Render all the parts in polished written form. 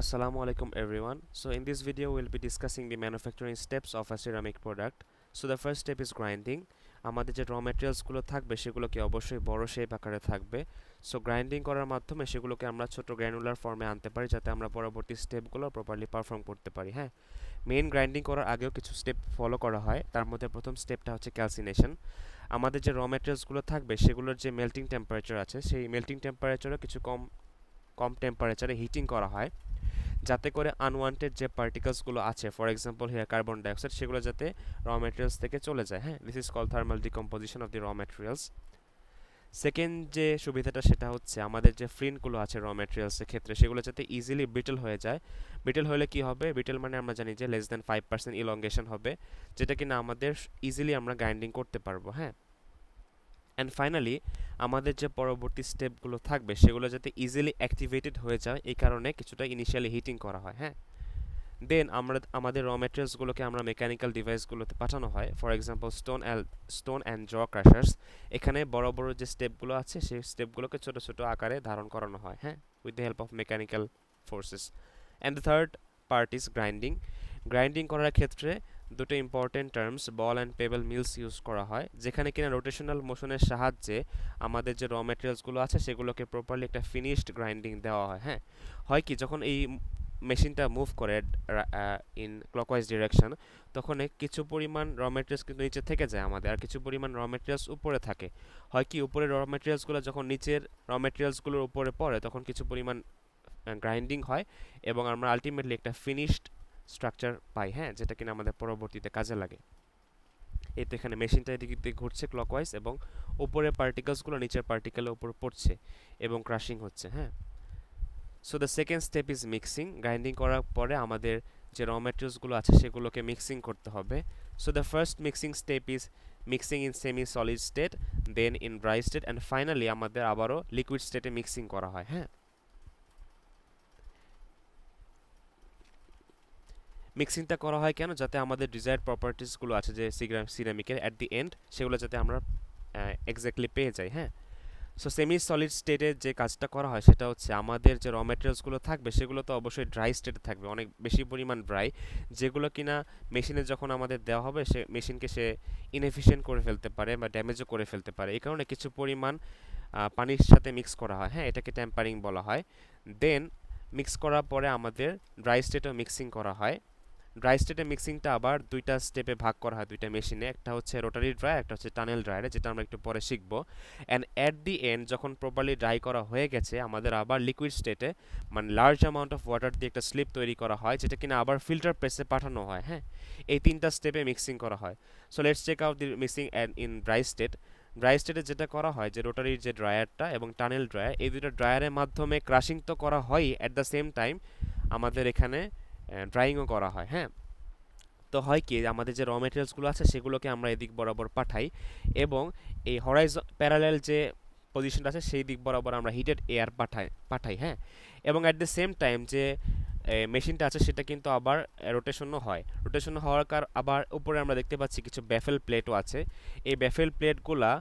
Assalamu alaikum everyone. So in this video we'll be discussing the manufacturing steps of a ceramic product. So the first step is grinding. আমাদের যে র materials গুলো থাকবে সেগুলোকে অবশ্যই বড় শেপ আকারে থাকবে। সো গ্রাইন্ডিং করার মাধ্যমে সেগুলোকে আমরা ছোট গ্র্যানুলার ফর্মে আনতে পারি যাতে আমরা পরবর্তী স্টেপগুলো প্রপারলি পারফর্ম করতে পারি। হ্যাঁ, মেইন গ্রাইন্ডিং করার আগেও কিছু স্টেপ ফলো করা হয়। তার মধ্যে প্রথম স্টেপটা হচ্ছে ক্যালসিনেশন। আমাদের যে র ম্যাটেরিয়ালসগুলো থাকবে সেগুলোর যে মেল্টিং টেম্পারেচার আছে সেই মেল্টিং টেম্পারেচারও কিছু কম কম টেম্পারেচারে হিটিং করা হয় যাতে করে আনওয়ান্টেড যে পার্টিকেলসগুলো আছে, for example here carbon dioxide, সেগুলো যাতে র ম্যাটেরিয়ালস থেকে চলে যায়। হ্যাঁ, this is call thermal decomposition of the র ম্যাটেরিয়ালস। সেকেন্ড যে সুবিধাটা সেটা হচ্ছে আমাদের যে ফ্লিনগুলো আছে র ম্যাটেরিয়ালসের ক্ষেত্রে সেগুলো যাতে ইজিলি ব্রিটল হয়ে যায়। ব্রিটল হলে কি হবে? ব্রিটল মানে আমরা জানি যে লেস দ্যান 5% ইলংগেশন হবে, যেটা কিনা আমাদের ইজিলি আমরা গ্রাইন্ডিং করতে পারবো। হ্যাঁ, অ্যান্ড ফাইনালি আমাদের যে পরবর্তী স্টেপগুলো থাকবে সেগুলো যাতে ইজিলি অ্যাক্টিভেটেড হয়ে যায় এই কারণে কিছুটা ইনিশিয়ালি হিটিং করা হয়। হ্যাঁ, দেন আমাদের র ম্যাটেরিয়ালসগুলোকে আমরা মেকানিক্যাল ডিভাইসগুলোতে পাঠানো হয়, ফর এক্সাম্পল স্টোন অ্যান্ড জ ক্রাশার্স। এখানে বড় বড় যে স্টেপগুলো আছে সেই স্টেপগুলোকে ছোট ছোট আকারে ধারণ করানো হয়। হ্যাঁ, with the help of mechanical forces. And the third part is grinding. Grinding করার ক্ষেত্রে দুটো important terms ball and pebble mills use করা হয়, যেখানে কিনা রোটেশনাল মোশনের সাহায্যে আমাদের যে র ম্যাটেরিয়ালসগুলো আছে সেগুলোকে প্রপারলি একটা ফিনিশড গ্রাইন্ডিং দেওয়া হয়। হ্যাঁ, হয় কি, যখন এই মেশিনটা মুভ করে ইন ক্লকওয়াইজ ডিরেকশন তখন কিছু পরিমাণ র ম্যাটেরিয়ালস কিন্তু নিচে থেকে যায় আমাদের, আর কিছু পরিমাণ র ম্যাটেরিয়ালস উপরে থাকে। হয় কি, উপরে র ম্যাটেরিয়ালসগুলো যখন নিচের র ম্যাটেরিয়ালসগুলোর উপরে পড়ে তখন কিছু পরিমাণ গ্রাইন্ডিং হয় এবং আমরা আলটিমেটলি একটা ফিনিশড স্ট্রাকচার পাই। হ্যাঁ, যেটা কিনা আমাদের পরবর্তীতে কাজে লাগে। এই তো এখানে মেশিনটা এদিকে দিকে ঘুরছে ক্লকওয়াইজ এবং উপরের পার্টিকেলসগুলো নিচের পার্টিকেলের উপর পড়ছে এবং ক্রাশিং হচ্ছে। হ্যাঁ, so the second step is mixing. Grinding করার পরে আমাদের যে র ম্যাটেরিয়ালসগুলো আছে সেগুলোকে মিক্সিং করতে হবে। So the first mixing step is mixing in semi solid state, then in dry state, and finally আমাদের আবারও লিকুইড স্টেটে মিক্সিং করা হয়। হ্যাঁ, মিক্সিংটা করা হয় কেন? যাতে আমাদের ডিজায়ার্ড প্রপার্টিসগুলো আছে যে সিরামিকের অ্যাট দি এন্ড সেগুলো যাতে আমরা এক্স্যাক্টলি পেয়ে যাই। হ্যাঁ, সো সেমি সলিড স্টেটে যে কাজটা করা হয় সেটা হচ্ছে আমাদের যে র ম্যাটেরিয়ালসগুলো থাকবে সেগুলো তো অবশ্যই ড্রাই স্টেটে থাকবে, অনেক বেশি পরিমাণ ড্রাই, যেগুলো কিনা মেশিনে যখন আমাদের দেওয়া হবে সে মেশিনকে সে ইনএফিশিয়েন্ট করে ফেলতে পারে বা ড্যামেজও করে ফেলতে পারে। এই কারণে কিছু পরিমাণ পানির সাথে মিক্স করা হয়। হ্যাঁ, এটাকে টেম্পারিং বলা হয়। দেন মিক্স করার পরে আমাদের ড্রাই স্টেটেও মিক্সিং করা হয়। ড্রাই স্টেটে মিক্সিংটা আবার দুইটা স্টেপে ভাগ করা হয় দুইটা মেশিনে, একটা হচ্ছে রোটারি ড্রায়ার, একটা হচ্ছে টানেল ড্রায়ারে, যেটা আমরা একটু পরে শিখবো। অ্যান্ড অ্যাট দি এন্ড যখন প্রপারলি ড্রাই করা হয়ে গেছে আমাদের আবার লিকুইড স্টেটে মানে লার্জ অ্যামাউন্ট অফ ওয়াটার দিয়ে একটা স্লিপ তৈরি করা হয় যেটা কিনা আবার ফিল্টার প্রেসে পাঠানো হয়। হ্যাঁ, এই তিনটা স্টেপে মিক্সিং করা হয়। So let's check out the mixing in dry state. Dry স্টেটে যেটা করা হয় যে রোটারির যে ড্রায়ারটা এবং টানেল ড্রায়ার, এই দুটো ড্রায়ারের মাধ্যমে ক্রাশিং তো করা হয়ই, অ্যাট দ্য সেম টাইম আমাদের এখানে ড্রাইংও করা হয়। হ্যাঁ, তো হয় কি, আমাদের যে র মেটেরিয়ালসগুলো আছে সেগুলোকে আমরা এদিক বরাবর পাঠাই এবং এই প্যারালেল যে পজিশনটা আছে সেই দিক বরাবর আমরা হিটেড এয়ার পাঠাই। হ্যাঁ, এবং অ্যাট দ্য সেম টাইম যে মেশিনটা আছে সেটা কিন্তু আবার রোটেশনও হয়। রোটেশন হওয়ার আবার উপরে আমরা দেখতে পাচ্ছি কিছু ব্যাফেল প্লেটও আছে। এই ব্যাফেল প্লেটগুলা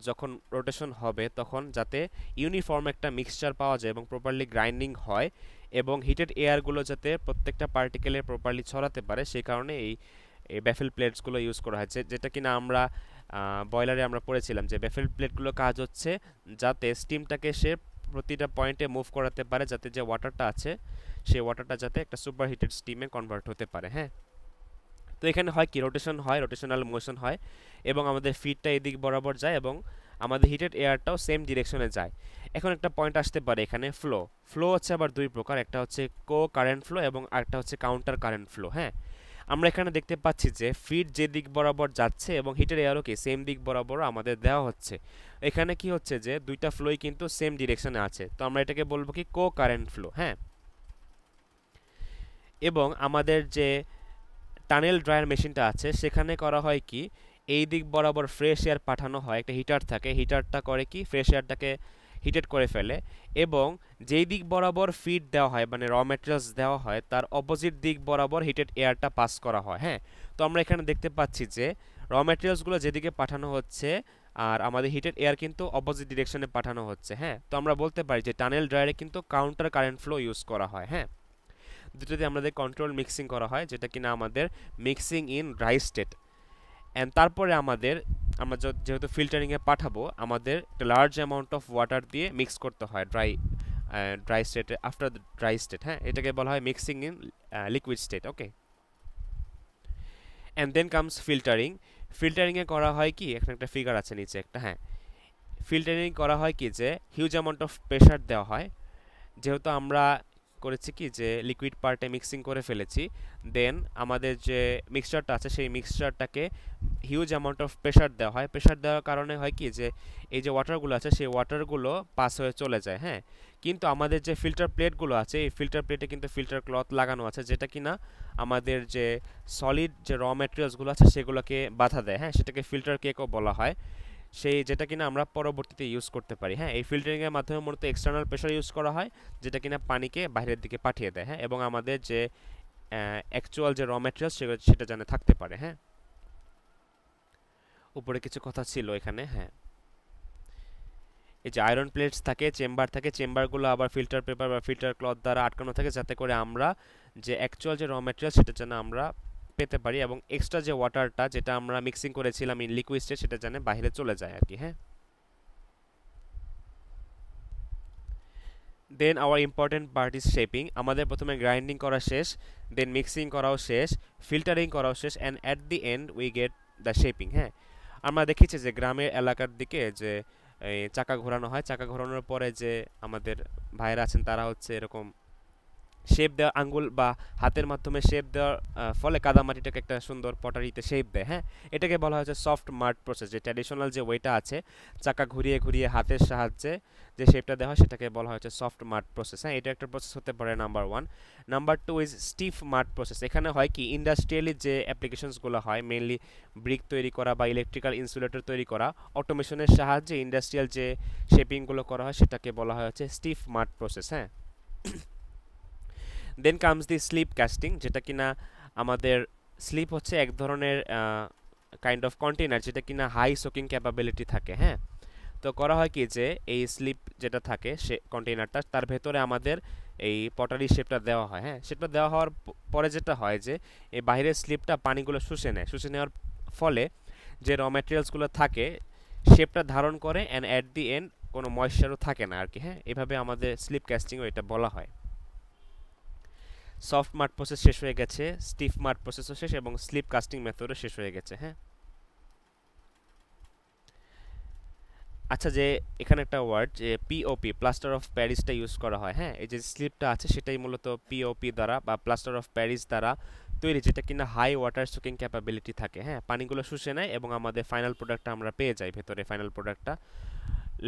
যখন রোটেশন হবে তখন যাতে ইউনিফর্ম একটা মিক্সচার পাওয়া যায় এবং প্রপারলি গ্রাইন্ডিং হয় এবং হিটেড এয়ারগুলো যাতে প্রত্যেকটা পার্টিকেলে প্রপারলি ছড়াতে পারে সেই কারণে এই ব্যাফেল প্লেটসগুলো ইউজ করা হয়েছে, যেটা কিনা আমরা বয়লারে আমরা পড়েছিলাম যে ব্যাফেল প্লেটগুলো কাজ হচ্ছে যাতে স্টিমটাকে সে প্রতিটা পয়েন্টে মুভ করাতে পারে যাতে যে ওয়াটারটা আছে সেই ওয়াটারটা যাতে একটা সুপার হিটেড স্টিমে কনভার্ট হতে পারে। হ্যাঁ, তো এখানে হয় কি, রোটেশন হয়, রোটেশনাল মোশন হয় এবং আমাদের ফিডটা এদিক বরাবর যায় এবং আমাদের হিটেড এয়ারটাও সেম ডিরেকশনে যায়। এখন একটা পয়েন্ট আসতে পারে এখানে, ফ্লো। ফ্লো হচ্ছে আবার দুই প্রকার, একটা হচ্ছে কো কারেন্ট ফ্লো এবং আরেকটা হচ্ছে কাউন্টার কারেন্ট ফ্লো। হ্যাঁ, আমরা এখানে দেখতে পাচ্ছি যে ফিড যে দিক বরাবর যাচ্ছে এবং হিটের এয়ারও কি সেম দিক বরাবর আমাদের দেওয়া হচ্ছে। এখানে কি হচ্ছে যে দুইটা ফ্লোই কিন্তু সেম ডিরেকশনে আছে, তো আমরা এটাকে বলবো কি কো কারেন্ট ফ্লো। হ্যাঁ, এবং আমাদের যে টানেল ড্রায়ার মেশিনটা আছে সেখানে করা হয় কি, এই দিক বরাবর ফ্রেশ এয়ার পাঠানো হয়, একটা হিটার থাকে, হিটারটা করে কি ফ্রেশ এয়ারটাকে হিটেড করে ফেলে এবং যেই দিক বরাবর ফিড দেওয়া হয় মানে র ম্যাটেরিয়ালস দেওয়া হয় তার অপোজিট দিক বরাবর হিটেড এয়ারটা পাস করা হয়। হ্যাঁ, তো আমরা এখানে দেখতে পাচ্ছি যে র ম্যাটেরিয়ালসগুলো যেদিকে পাঠানো হচ্ছে আর আমাদের হিটেড এয়ার কিন্তু অপোজিট ডিরেকশনে পাঠানো হচ্ছে। হ্যাঁ, তো আমরা বলতে পারি যে টানেল ড্রায়ারে কিন্তু কাউন্টার কারেন্ট ফ্লো ইউজ করা হয়। হ্যাঁ, দুটোতে আমাদের কন্ট্রোল মিক্সিং করা হয়, যেটা কিনা আমাদের mixing in dry state. And তারপরে আমরা যেহেতু ফিল্টারিংয়ে পাঠাবো, আমাদের একটা লার্জ অ্যামাউন্ট অফ ওয়াটার দিয়ে মিক্স করতে হয় ড্রাই স্টেটে, আফটার দ্য ড্রাই স্টেট। হ্যাঁ, এটাকে বলা হয় mixing in liquid state. Okay, and then comes filtering. ফিল্টারিংয়ে করা হয় কি, এখানে একটা ফিগার আছে নিচে একটা। হ্যাঁ, ফিল্টারিং করা হয় কি যে হিউজ অ্যামাউন্ট অফ প্রেশার দেওয়া হয়। যেহেতু আমরা করেছি কি যে লিকুইড পার্টে মিক্সিং করে ফেলেছি, দেন আমাদের যে মিক্সচারটা আছে সেই মিক্সচারটাকে হিউজ অ্যামাউন্ট অফ প্রেশার দেওয়া হয়। প্রেশার দেওয়ার কারণে হয় কি যে এই যে ওয়াটারগুলো আছে সেই ওয়াটারগুলো পাস হয়ে চলে যায়। হ্যাঁ, কিন্তু আমাদের যে ফিল্টার প্লেটগুলো আছে এই ফিল্টার প্লেটে কিন্তু ফিল্টার ক্লথ লাগানো আছে, যেটা কিনা আমাদের যে সলিড যে র ম্যাটেরিয়ালসগুলো আছে সেগুলোকে বাধা দেয়। হ্যাঁ, সেটাকে ফিল্টার কেকও বলা হয়, সেই যেটা কিনা আমরা পরবর্তীতে ইউজ করতে পারি। হ্যাঁ, এই ফিল্টারিংয়ের মাধ্যমে মূলত এক্সটার্নাল প্রেশার ইউজ করা হয়, যেটা কিনা পানিকে বাইরের দিকে পাঠিয়ে দেয়। হ্যাঁ, এবং আমাদের যে অ্যাকচুয়াল যে র ম্যাটেরিয়াল সেটা যেন থাকতে পারে। হ্যাঁ, উপরে কিছু কথা ছিল এখানে। হ্যাঁ, এই যে আয়রন প্লেটস থাকে, চেম্বার থাকে, চেম্বারগুলো আবার ফিল্টার পেপার বা ফিল্টার ক্লথ দ্বারা আটকানো থাকে, যাতে করে আমরা যে অ্যাকচুয়াল যে র ম্যাটেরিয়াল সেটা যেন আমরা পেতে পারি, এবং এক্সট্রা যে ওয়াটারটা যেটা আমরা মিক্সিং করেছিলাম ইন লিকুইড স্টেট সেটা যেন বাইরে চলে যায় আর কি। হ্যাঁ, then our important part is shaping. আমাদের প্রথমে গ্রাইন্ডিং করা শেষ, দেন মিক্সিং করাও শেষ, ফিল্টারিং করাও শেষ, and at the end we get the shaping. হ্যাঁ, আমরা দেখেছি যে গ্রামের এলাকার দিকে যে এই চাকা ঘোরানো হয়, চাকা ঘোরানোর পরে যে আমাদের ভাইয়েরা আছেন তারা হচ্ছে এরকম শেপ দেওয়া, আঙ্গুল বা হাতের মাধ্যমে শেপ দেওয়ার ফলে কাদামাটিটাকে একটা সুন্দর পটারিতে শেপ দেয়। হ্যাঁ, এটাকে বলা হচ্ছে সফট মাড প্রসেস। যে ট্র্যাডিশনাল যে ওয়েটা আছে চাকা ঘুরিয়ে ঘুরিয়ে হাতের সাহায্যে যে শেপটা দেওয়া হয় সেটাকে বলা হচ্ছে সফট মাড প্রসেস। হ্যাঁ, এটা একটা প্রসেস হতে পারে number one. Number two is stiff mud process. এখানে হয় কি, ইন্ডাস্ট্রিয়ালি যে অ্যাপ্লিকেশনসগুলো হয়, মেনলি ব্রিক তৈরি করা বা ইলেকট্রিক্যাল ইনসুলেটর তৈরি করা, অটোমেশনের সাহায্যে ইন্ডাস্ট্রিয়াল যে শেপিংগুলো করা হয় সেটাকে বলা হয় হচ্ছে স্টিফ মাড প্রসেস। হ্যাঁ, দেন কামস দি স্লিপ কাস্টিং, যেটা কিনা আমাদের স্লিপ হচ্ছে এক ধরনের কাইন্ড অফ কন্টেনার যেটা কিনা হাই সোকিং ক্যাপাবিলিটি থাকে। হ্যাঁ, তো করা হয় কি যে এই স্লিপ যেটা থাকে সে কন্টেনারটা, তার ভেতরে আমাদের এই পটারি শেপটা দেওয়া হয়। হ্যাঁ, শেপটা দেওয়া হওয়ার পরে যেটা হয় যে এই বাইরের স্লিপটা পানিগুলো শুষে নেয়, শুষে নেওয়ার ফলে যে র ম্যাটেরিয়ালসগুলো থাকে শেপটা ধারণ করে, অ্যান্ড অ্যাট দি এন্ড কোনো ময়েশ্চারও থাকে না আর কি। হ্যাঁ, এভাবে আমাদের স্লিপ কাস্টিংও এটা বলা হয়। সফট মাড প্রসেস শেষ হয়ে গেছে, স্টিফ মাড প্রসেসও শেষ, এবং স্লিপ কাস্টিং মেথডও শেষ হয়ে গেছে। হ্যাঁ, আচ্ছা, যে এখানে একটা ওয়ার্ড যে পিওপি, প্লাস্টার অফ প্যারিসটা ইউজ করা হয়। হ্যাঁ, এই যে স্লিপটা আছে সেটাই মূলত পিওপি দ্বারা বা প্লাস্টার অফ প্যারিস দ্বারা তৈরি, যেটা কিনা হাই ওয়াটার সোকিং ক্যাপাবিলিটি থাকে। হ্যাঁ, পানিগুলো শুষে নেয় এবং আমাদের ফাইনাল প্রোডাক্টটা আমরা পেয়ে যাই ভেতরে, ফাইনাল প্রোডাক্টটা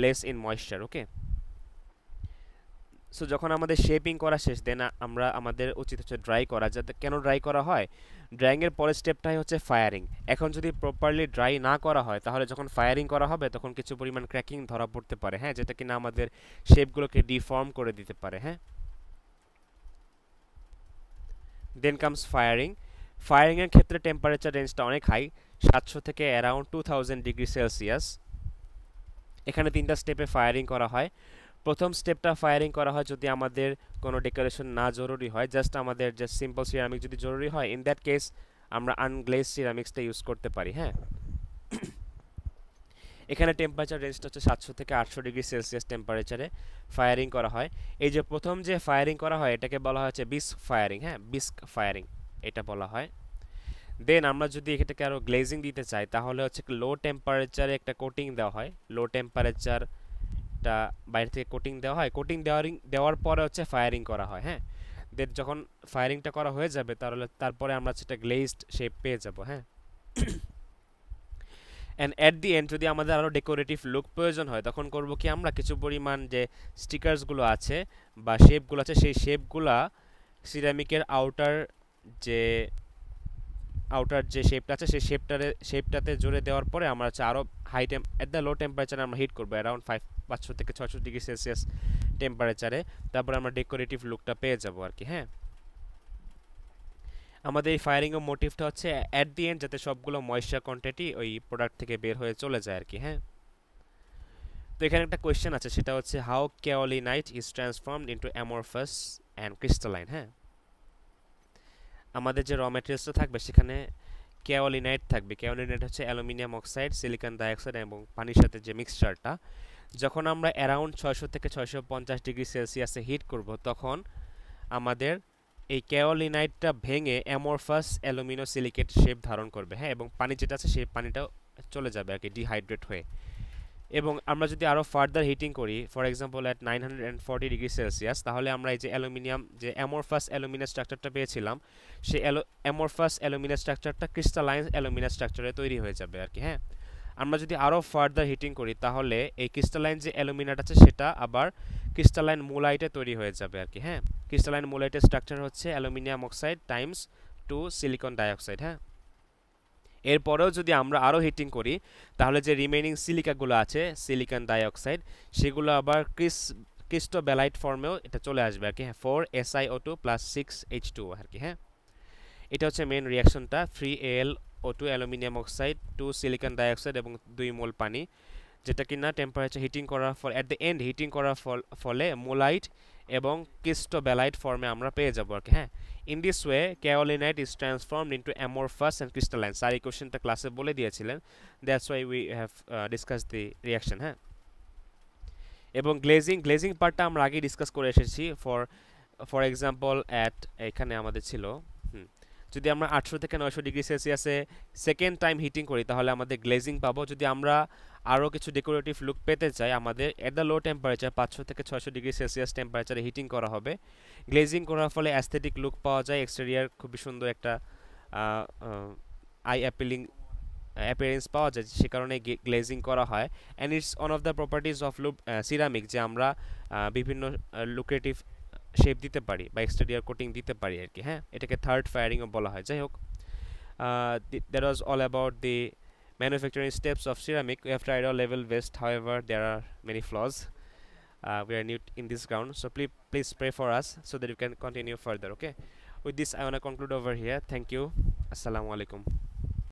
less in moisture. Okay, so যখন আমাদের শেপিং করা শেষ, দেন আমাদের উচিত হচ্ছে ড্রাই করা। যাতে কেন ড্রাই করা হয়, ড্রাইংয়ের পরের স্টেপটাই হচ্ছে ফায়ারিং। এখন যদি প্রপারলি ড্রাই না করা হয় তাহলে যখন ফায়ারিং করা হবে তখন কিছু পরিমাণ ক্র্যাকিং ধরা পড়তে পারে। হ্যাঁ, যেটা কিনা আমাদের শেপগুলোকে ডিফর্ম করে দিতে পারে। হ্যাঁ, দেন কামস ফায়ারিং। ফায়ারিংয়ের ক্ষেত্রে টেম্পারেচার রেঞ্জটা অনেক হাই, 700 থেকে অ্যারাউন্ড 2000 ডিগ্রি সেলসিয়াস। এখানে তিনটা স্টেপে ফায়ারিং করা হয়। প্রথম স্টেপটা ফায়ারিং করা হয় যদি আমাদের কোনো ডেকোরেশন না জরুরি হয়, জাস্ট আমাদের জাস্ট সিম্পল সিরামিক যদি জরুরি হয়, ইন দ্যাট কেস আমরা আনগ্লেজ সিরামিক্সটা ইউজ করতে পারি। হ্যাঁ, এখানে টেম্পারেচার রেঞ্জটা হচ্ছে 700 থেকে 800 ডিগ্রি সেলসিয়াস টেম্পারেচারে ফায়ারিং করা হয়। এই যে প্রথম যে ফায়ারিং করা হয় এটাকে বলা হচ্ছে বিস্ক ফায়ারিং। হ্যাঁ, বিস্ক ফায়ারিং এটা বলা হয়। দেন আমরা যদি এটাকে আরও গ্লেজিং দিতে চাই তাহলে হচ্ছে লো টেম্পারেচারে একটা কোটিং দেওয়া হয়। লো টেম্পারেচার টা বাইরে থেকে কোটিং দেওয়া হয়, কোটিং দেওয়ার পরে হচ্ছে ফায়ারিং করা হয়। হ্যাঁ, দেন যখন ফায়ারিংটা করা হয়ে যাবে তারপরে আমরা সেটা গ্লেজড শেপ পেয়ে যাব। হ্যাঁ, অ্যান্ড অ্যাট দি এন্ড যদি আমাদের আরও ডেকোরেটিভ লুক প্রয়োজন হয় তখন করব কি, আমরা কিছু পরিমাণ যে স্টিকার্সগুলো আছে বা শেপগুলো আছে সেই শেপগুলা সিরামিকের যে আউটার যে শেপটা আছে সেই শেপটাতে জুড়ে দেওয়ার পরে আমরা হচ্ছে আরও এট দ্য লো টেম্পারেচারে আমরা হিট করবো অ্যারাউন্ড 500 থেকে 600 ডিগ্রি সেলসিয়াস টেম্পারেচারে, তারপরে আমরা ডেকোরেটিভ লুকটা পেয়ে যাবো আর কি। হ্যাঁ, আমাদের এই ফায়ারিং এর মোটিভটা হচ্ছে অ্যাট দি এন্ড যাতে সবগুলো ময়েশ্চার কোয়ান্টিটি ওই প্রোডাক্ট থেকে বের হয়ে চলে যায় আর কি। হ্যাঁ, তো এখানে একটা কোয়েশ্চেন আছে, সেটা হচ্ছে how kaolinite is transformed into amorphous and crystalline. হ্যাঁ, আমাদের যে র ম্যাটেরিয়ালসটা থাকবে সেখানে কেওলিনাইট থাকবে। কেওলিনাইট হচ্ছে অ্যালুমিনিয়াম অক্সাইড, সিলিকন ডাইঅক্সাইড এবং পানির সাথে যে মিক্সচারটা, যখন আমরা অ্যারাউন্ড 600 থেকে 650 ডিগ্রি সেলসিয়াসে হিট করব তখন আমাদের এই কেওলিনাইটটা ভেঙে অ্যামরফাস অ্যালুমিনো সিলিকেট শেপ ধারণ করবে, হ্যাঁ, এবং পানি যেটা আছে সেই পানিটাও চলে যাবে আর কি ডিহাইড্রেট হয়ে। এবং আমরা যদি আরও ফার্দার হিটিং করি, for example at 940 degree Celsius, তাহলে আমরা এই যে অ্যালুমিনিয়াম যে অ্যামরফাস অ্যালুমিনিয়াম স্ট্রাকচারটা পেয়েছিলাম, সেই অ্যামরফাস অ্যালুমিনিয়াম স্ট্রাকচারটা ক্রিস্টালাইন অ্যালুমিনিয়াম স্ট্রাকচারে তৈরি হয়ে যাবে আর কি, হ্যাঁ। আমরা যদি আরও ফার্দার হিটিং করি তাহলে এই ক্রিস্টালাইন যে অ্যালুমিনিয়াম আছে সেটা আবার ক্রিস্টালাইন মোলাইটে তৈরি হয়ে যাবে আর কি, হ্যাঁ। ক্রিস্টালাইন মোলাইটের স্ট্রাকচার হচ্ছে aluminium oxide times 2 silicon dioxide, হ্যাঁ। এরপরেও যদি আমরা আরও হিটিং করি তাহলে যে রিমেইনিং সিলিকাগুলো আছে সিলিকন ডাইঅক্সাইড, সেগুলো আবার ক্রিস্টোবেলাইট ফর্মেও এটা চলে আসবে আর কি, হ্যাঁ, 4SiO2 + 6H2 আর কি, হ্যাঁ। এটা হচ্ছে মেন রিয়াকশনটা, 3AlO2 aluminium oxide, 2 silicon dioxide এবং 2 মোল পানি, যেটা কিনা টেম্পারেচার হিটিং করার ফলে অ্যাট দ্য এন্ড হিটিং করার ফলে মোলাইট এবং ক্রিস্টোবেলাইট ফর্মে আমরা পেয়ে যাবো আর কি, হ্যাঁ। In this way kaolinite is transformed into amorphous and crystalline. Sir এই কোশ্চেনটা ক্লাসে বলে দিয়েছিলেন, that's why we have discuss the reaction, হ্যাঁ। এবং গ্লেজিং পার্টটা আমরা আগেই ডিসকাস করে এসেছি। ফর এক্সাম্পল এখানে আমাদের ছিল যদি আমরা 800 থেকে 900 ডিগ্রি সেলসিয়াসে সেকেন্ড টাইম হিটিং করি তাহলে আমাদের গ্লেজিং পাবো। যদি আমরা আরও কিছু ডেকোরেটিভ লুক পেতে চাই আমাদের এট দ্য লো টেম্পারেচার 500 থেকে 600 ডিগ্রি সেলসিয়াস টেম্পারেচারে হিটিং করা হবে। গ্লেজিং করার ফলে অ্যাস্থেটিক লুক পাওয়া যায়, এক্সটেরিয়ার খুবই সুন্দর একটা আই অ্যাপিলিং অ্যাপিয়ারেন্স পাওয়া যায়, সে কারণে গ্লেজিং করা হয়। And it's one of the properties of ceramic যে আমরা বিভিন্ন লুক্রেটিভ শেপ দিতে পারি বা এক্সটেরিয়ার কোটিং দিতে পারি আর কি, হ্যাঁ। এটাকে থার্ড ফায়ারিংও বলা হয়। যাই হোক, that was all about the manufacturing steps of ceramic. We have tried our level best, however there are many flaws. We are new in this ground, so please pray for us so that we can continue further, okay. With this I want to conclude over here. Thank you. Assalamu alaikum.